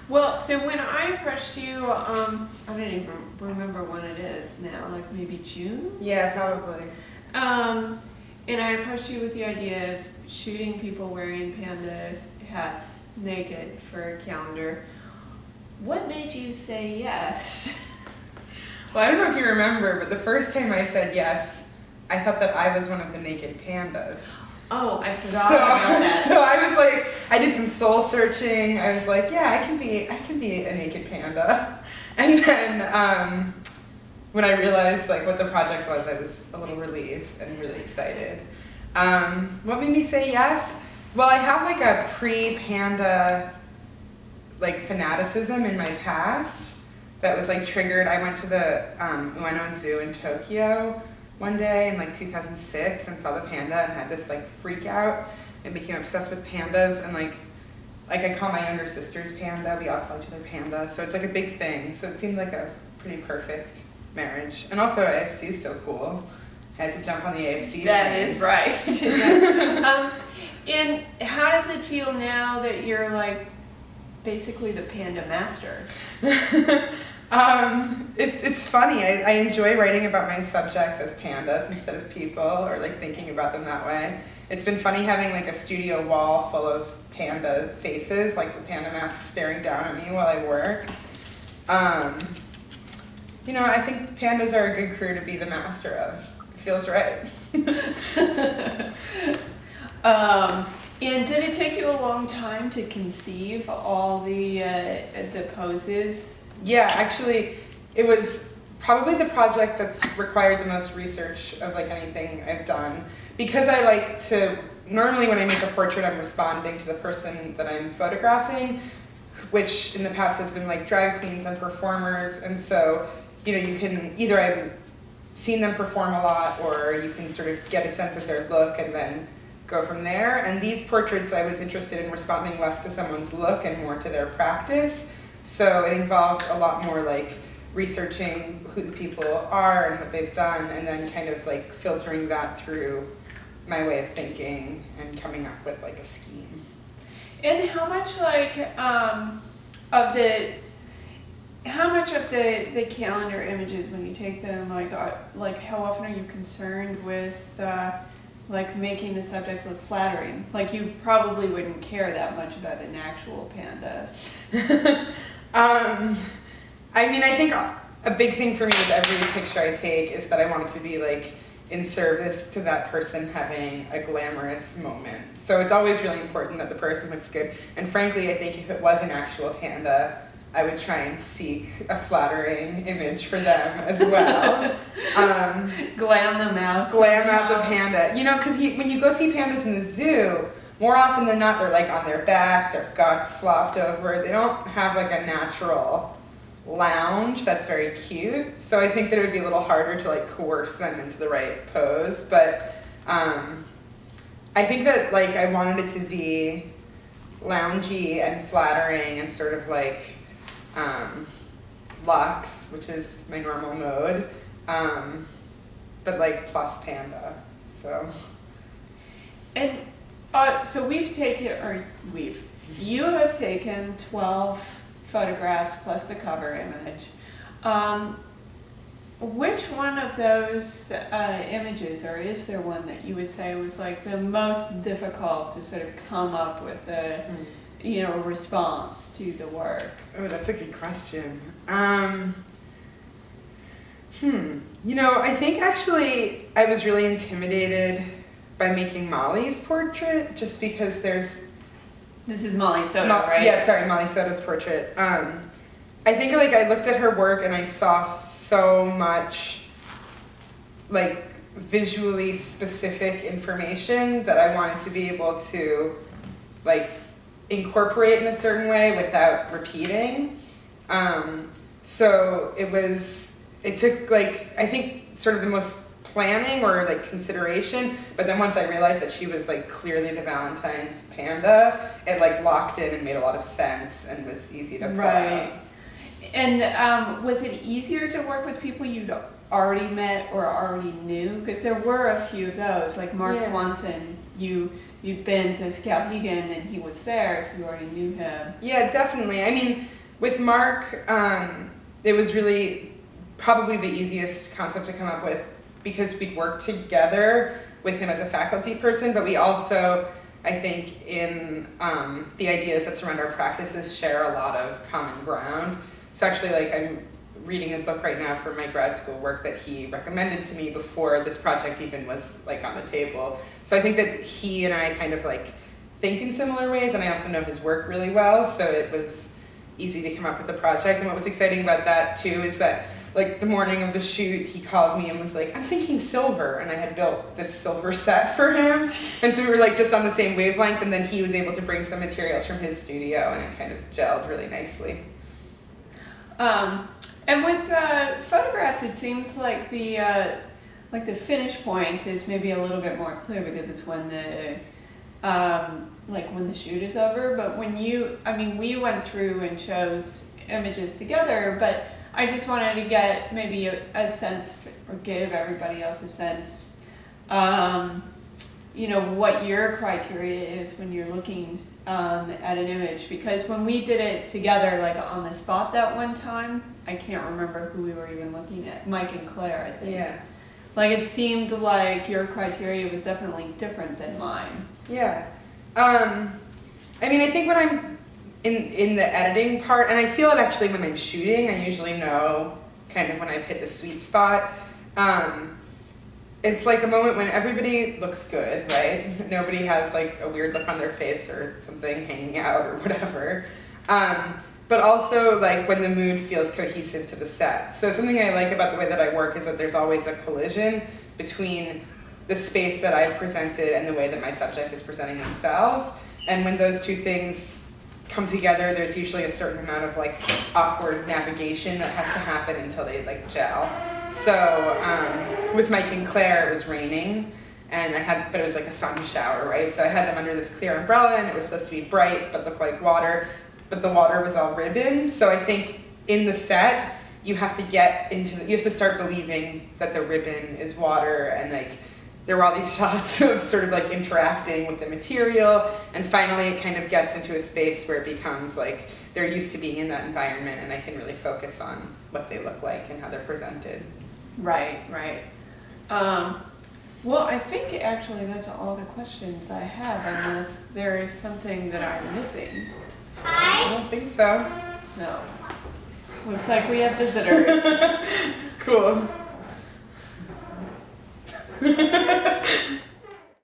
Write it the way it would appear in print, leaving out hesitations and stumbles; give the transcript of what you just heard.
Well, so when I approached you, I don't even remember when it is now, like maybe June? Yeah, probably. And I approached you with the idea of shooting people wearing panda hats naked for a calendar. What made you say yes? Well, I don't know if you remember, but the first time I said yes, I thought that I was one of the naked pandas. Oh, I forgot about that. So I was like, I did some soul searching. I was like, yeah, I can be a naked panda. And then when I realized like what the project was, I was a little relieved and really excited. What made me say yes? Well, I have like a pre-panda like fanaticism in my past that was like triggered. I went to the Ueno Zoo in Tokyo one day in like 2006 and saw the panda and had this like freak out and became obsessed with pandas, and like I call my younger sisters Panda, we all call each other Panda, so it's like a big thing. So it seemed like a pretty perfect marriage. And also AFC is still cool. I had to jump on the AFC That train. is right. And how does it feel now that you're like basically the panda master? It's funny. I enjoy writing about my subjects as pandas instead of people, or like thinking about them that way. It's been funny having like a studio wall full of panda faces, like the panda masks staring down at me while I work. I think pandas are a good crew to be the master of. It feels right. And did it take you a long time to conceive all the poses? Yeah, actually, it was probably the project that's required the most research of like anything I've done, because I like to, normally when I make a portrait, I'm responding to the person that I'm photographing, which in the past has been like drag queens and performers. And so, you can either I've seen them perform a lot, or you can sort of get a sense of their look and then go from there. And these portraits, I was interested in responding less to someone's look and more to their practice. So it involved a lot more like researching who the people are and what they've done, and then kind of like filtering that through my way of thinking and coming up with like a scheme. And how much of the calendar images, when you take them, like how often are you concerned with like making the subject look flattering? Like you probably wouldn't care that much about an actual panda. I think a big thing for me with every picture I take is that I want it to be like in service to that person having a glamorous moment. So it's always really important that the person looks good. And frankly, I think if it was an actual panda, I would try and seek a flattering image for them as well. Glam them out. Glam out the panda. Because when you go see pandas in the zoo, more often than not, they're like on their back, their guts flopped over. They don't have like a natural lounge that's very cute. So I think that it would be a little harder to like coerce them into the right pose. But I think that like I wanted it to be loungy and flattering and sort of like luxe, which is my normal mode, but like plus panda. So. And so you have taken 12 photographs plus the cover image. Which one of those images, or is there one that you would say was like the most difficult to sort of come up with a response to the work? Oh, that's a good question. I think actually I was really intimidated by making Molly's portrait, just because This is Molly Soto, right? Yeah, sorry, Molly Soto's portrait. I think like I looked at her work and I saw so much like visually specific information that I wanted to be able to like incorporate in a certain way without repeating. So it took like, I think sort of the most planning or like consideration, but then once I realized that she was like clearly the Valentine's panda, it like locked in and made a lot of sense and was easy to pull out. And was it easier to work with people you'd already met or already knew? Because there were a few of those, like Mark Swanson, you'd been to Scout Vegan and he was there, so you already knew him. Yeah, definitely. I mean, With Mark, it was really probably the easiest concept to come up with because we'd worked together with him as a faculty person, but we also, I think, in the ideas that surround our practices share a lot of common ground. So actually, like, I'm reading a book right now for my grad school work that he recommended to me before this project even was like on the table. So I think that he and I kind of like think in similar ways, and I also know his work really well, so it was easy to come up with the project. And what was exciting about that too is that like the morning of the shoot, he called me and was like, I'm thinking silver, and I had built this silver set for him, and so we were like just on the same wavelength, and then he was able to bring some materials from his studio, and it kind of gelled really nicely. And with photographs, it seems like the finish point is maybe a little bit more clear because it's when the when the shoot is over. But when we went through and chose images together, but I just wanted to get maybe a sense, or give everybody else a sense, what your criteria is when you're looking at an image. Because when we did it together, like on the spot that one time, I can't remember who we were even looking at, Mike and Claire, I think. Yeah. Like it seemed like your criteria was definitely different than mine. Yeah. I think when I'm in the editing part, and I feel it actually when I'm shooting, I usually know kind of when I've hit the sweet spot. It's like a moment when everybody looks good, right? Nobody has like a weird look on their face or something hanging out or whatever. But also like when the mood feels cohesive to the set. So something I like about the way that I work is that there's always a collision between the space that I've presented and the way that my subject is presenting themselves. And when those two things come together, there's usually a certain amount of like awkward navigation that has to happen until they like gel. So with Mike and Claire, it was raining, and but it was like a sun shower, right? So I had them under this clear umbrella, and it was supposed to be bright but look like water, but the water was all ribbon. So I think in the set, you have to you have to start believing that the ribbon is water, and like there were all these shots of sort of like interacting with the material, and finally it kind of gets into a space where it becomes like they're used to being in that environment, and I can really focus on what they look like and how they're presented. Right. Well, I think actually that's all the questions I have, unless there is something that I'm missing. I don't think so. No. Looks like we have visitors. Cool.